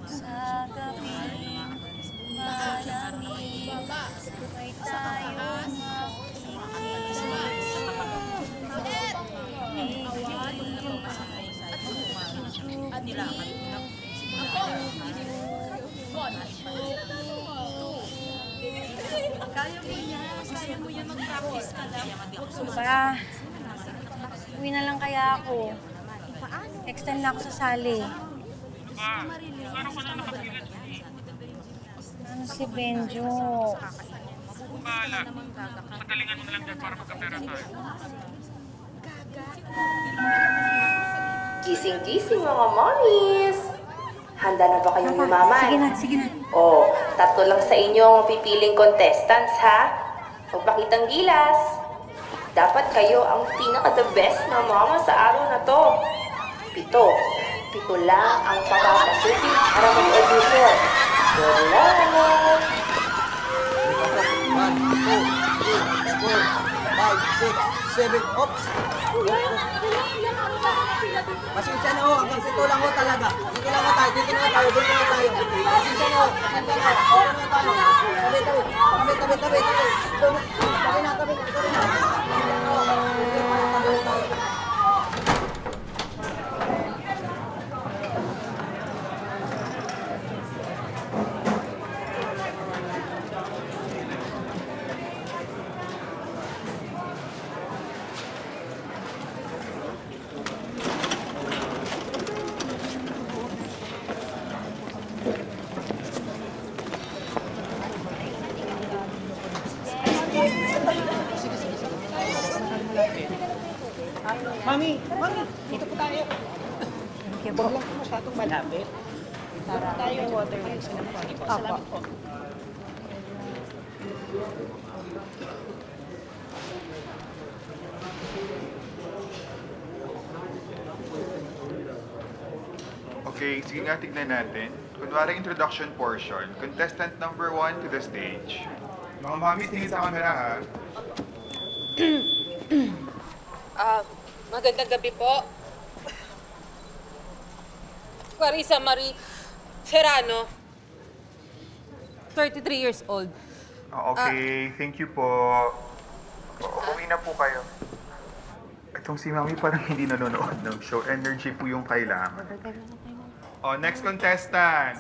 Sa gabing malamig, sabay tayong Kaya mo yan, mag-practice ka lang. ba? Uwi na lang kaya ako. Next time na ako sasali. Ano si Benjo? Bahala. Sa galingan mo na lang dyan para magkapera tayo. Gising-gising mga mommies! Handa na ba kayong yumaman? Sige na, sige na. Oh, tatlo lang sa inyo ang mapipiling contestants, ha? Magpakitang gilas. Dapat kayo ang pinaka-the best na mama sa araw na to. Pito lang ang papapasukin para mag-audition. Good luck! 1, 2, 3, 4, 5, 6, 7, oops! Pasensya na ho, hanggang pito lang ho talaga. Dito lang ho tayo, dito lang ho tayo, dito lang ho tayo. Pasensya na ho, pasensya na ho. Tabi. Tabi na. Mami, dito po tayo. Thank you po. Huwag lang po masyadong malapit. Dito po tayo, watermelon sa nampani po. Salamat po. Okay, sige nga, tignan natin. Kunwari introduction portion, contestant number 1 to the stage. Mga mami, tingin sa camera, ha? Magandang gabi po. Clarissa Marie Serrano, 33 years old. Okay, thank you po. Uwi na po kayo. Itong si Mami parang hindi nanonood ng show. Energy po yung kailangan. Oh, next contestant.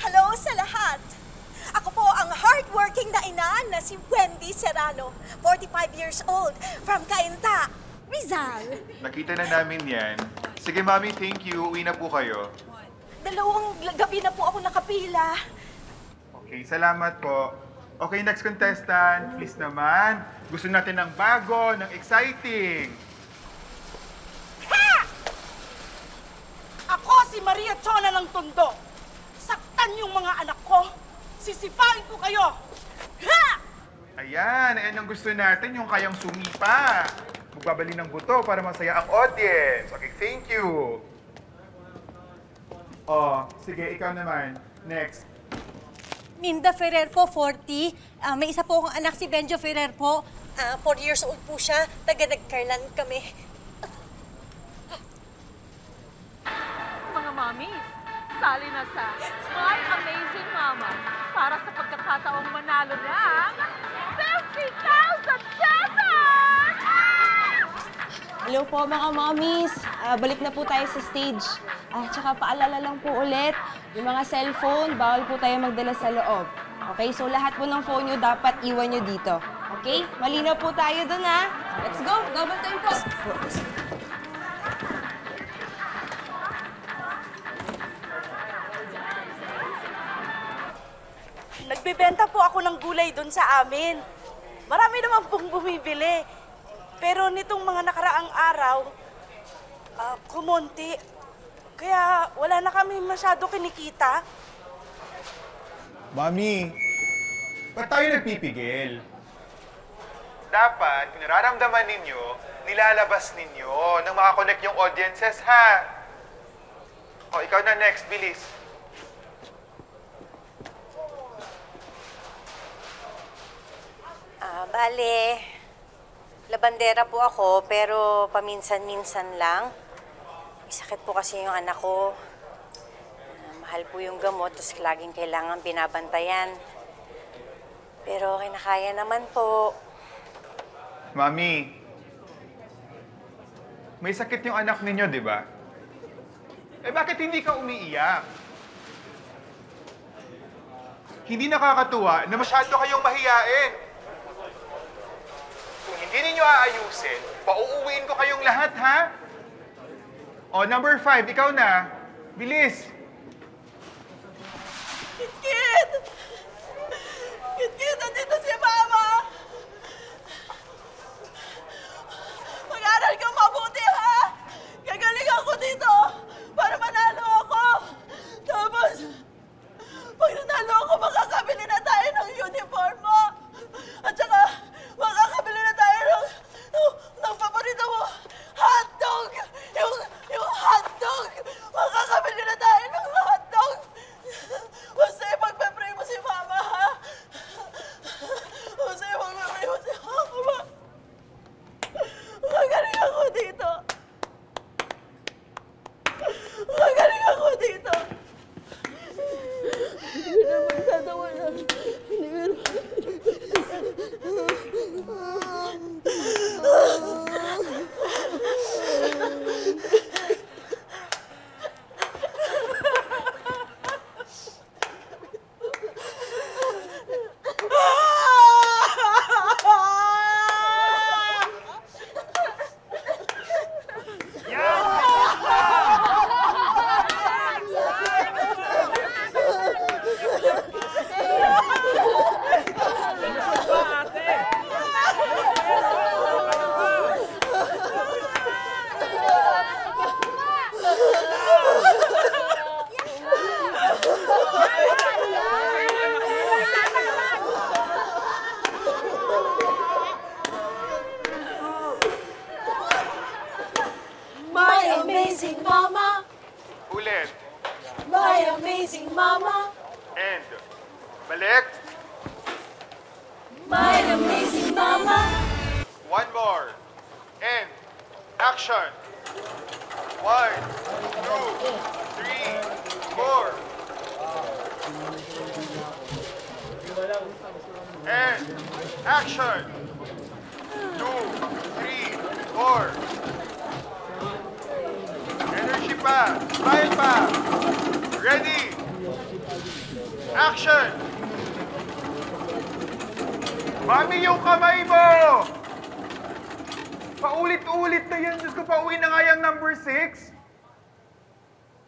Hello sa lahat! Ako po ang hardworking na ina na si Wendy Serrano, 45 years old, from Cainta, Rizal. Nakita na namin yan. Sige, Mami, thank you. Uwi na po kayo. 2 gabi na po ako nakapila. Okay, salamat po. Okay, next contestant. Please naman. Gusto natin ng bago, ng exciting. Ha! Ako si Maria Chona ng Tondo. Saktan yung mga anak ko. Sisipain ko kayo. Ha! Ayan ang gusto natin, yung kayang sumipa. Magbabali ng buto para masaya ang audience. Okay, thank you. Oh, sige, ikaw naman. Next. Minda Ferrer po, 40. May isa po akong anak, si Benjo Ferrer po. 4 years old po siya. Taga-Nagkarlan kami. Mga mami, sali na sa My Amazing Mama para sa pagkakataong manalo ng 50,000 pesos! Hello po mga mommies. Balik na po tayo sa stage. Tsaka paalala lang po ulit, yung mga cellphone, bawal po tayo magdala sa loob. Okay? So lahat po ng phone nyo dapat iwan nyo dito. Okay? Malinaw po tayo dun, ha? Let's go! Double time po! Nagbebenta po ako ng gulay doon sa amin. Marami naman pong bumibili. Pero nitong mga nakaraang araw, kumonti. Kaya wala na kami masyado kinikita. Mami, ba't tayo nagpipigil? Dapat, kung nararamdaman ninyo, nilalabas ninyo nang makakonect yung audiences, ha? O, ikaw na next, bilis. Bale, Labandera po ako, pero paminsan-minsan lang. May sakit po kasi yung anak ko. Mahal po yung gamot, tapos laging kailangan binabantayan. Pero kinakaya naman po. Mami, may sakit yung anak ninyo, di ba? Eh bakit hindi ka umiiyak? Hindi nakakatuwa na masyado kayong mahiyain. Kung hindi ninyo aayusin, pauuwiin ko kayong lahat, ha? O, number 5, ikaw na. Bilis! Kit! Kit, nandito si Mama! Mag-aral kang mabuti, ha? Gagaling ako dito para manalo ako. Tapos, pag nanalo ako, makakabili na tayo ng uniform mo. At saka, makakabili na tayo ng paborito mo, hotdog! Yung hotdog! Makakabili na tayo ng hotdog! Basta ipagpe-pray mo si Mama, ha? Basta ipagpe-pray mo si Mama. Magaling ako dito. Magaling ako dito. Hindi ko naman tatawanan. Hindi ko naman. My amazing Mama! Ulit. My amazing Mama! And, balik. My amazing Mama! One more. And, action. 1, 2, 3, 4. And, action. 2, 3, 4. Energy pa. Smile pa. Ready. Action. Mami, yung kamay mo! Paulit-ulit na yan. Diyos ko, pauwi na nga yung number 6.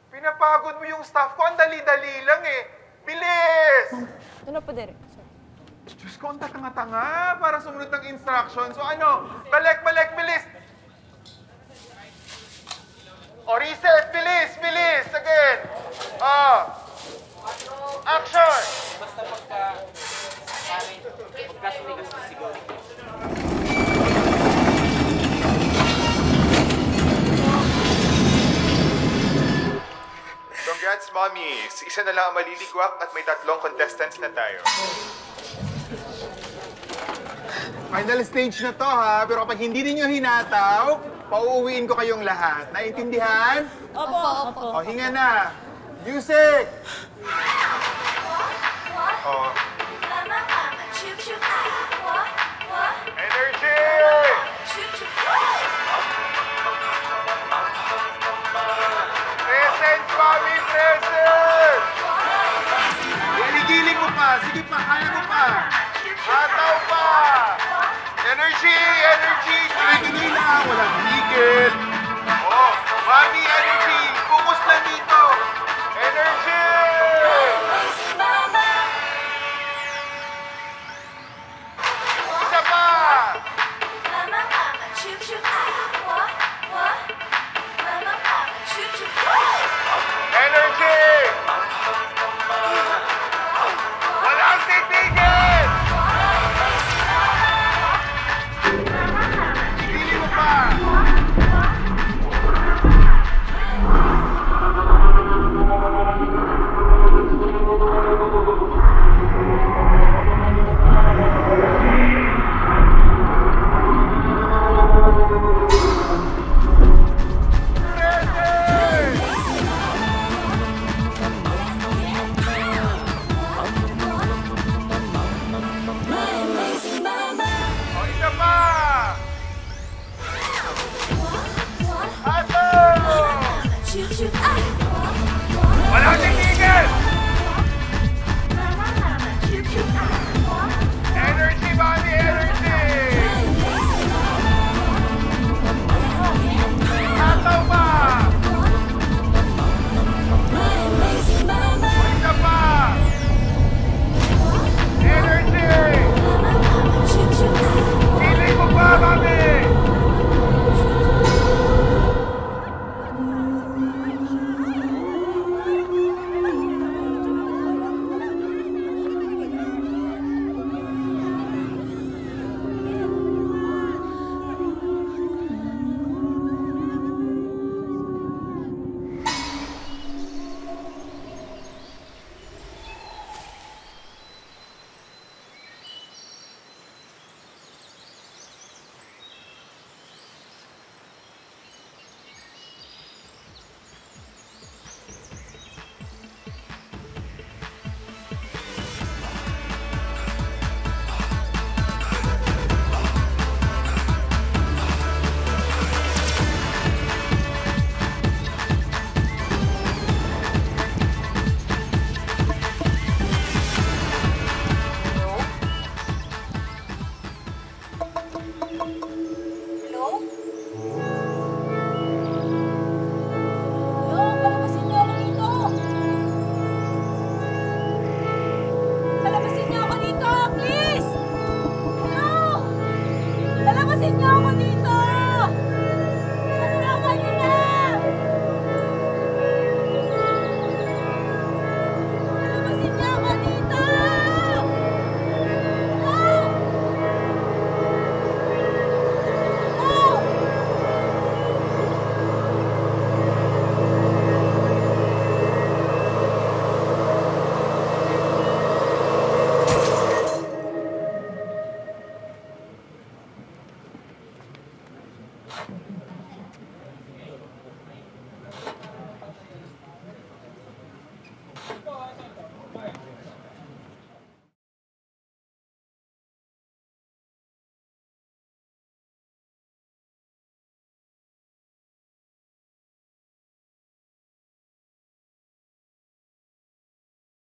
Pinapagod mo yung staff ko. Ang dali-dali lang eh. Bilis! Ano po, Derek? Diyos ko, ang tanga-tanga para sumunod ng instruction. So ano? Balik, bilis! O, reset! Bilis! Again! Action! Basta pagkasumigas na siguro. Congrats, mommies! Isa na lang ang maliligwak at may 3 contestants na tayo. Final stage na to, ha? Pero kapag hindi ninyo hinataw, pauuwiin ko kayong lahat. Naintindihan? Opo. O, hinga na. Music! O. Energy! Present, mami! Present! Giling mo pa! Sige pa! Kaya mo pa! Hataw pa! Energy! Tuloy-tuloy lang! Walang tigil! Oh! Mami, energy! Focus lang dito! Energy! Isa pa! Energy! Walang titigil! Pili mo pa! Isa pa! Ato! Wala titigil! Energy, Bobby! Energy! Ato pa! Isa pa! Energy! Piling mo pa, Bobby! Palabasin niyo ako dito, please! Hello! Palabasin niyo ako dito!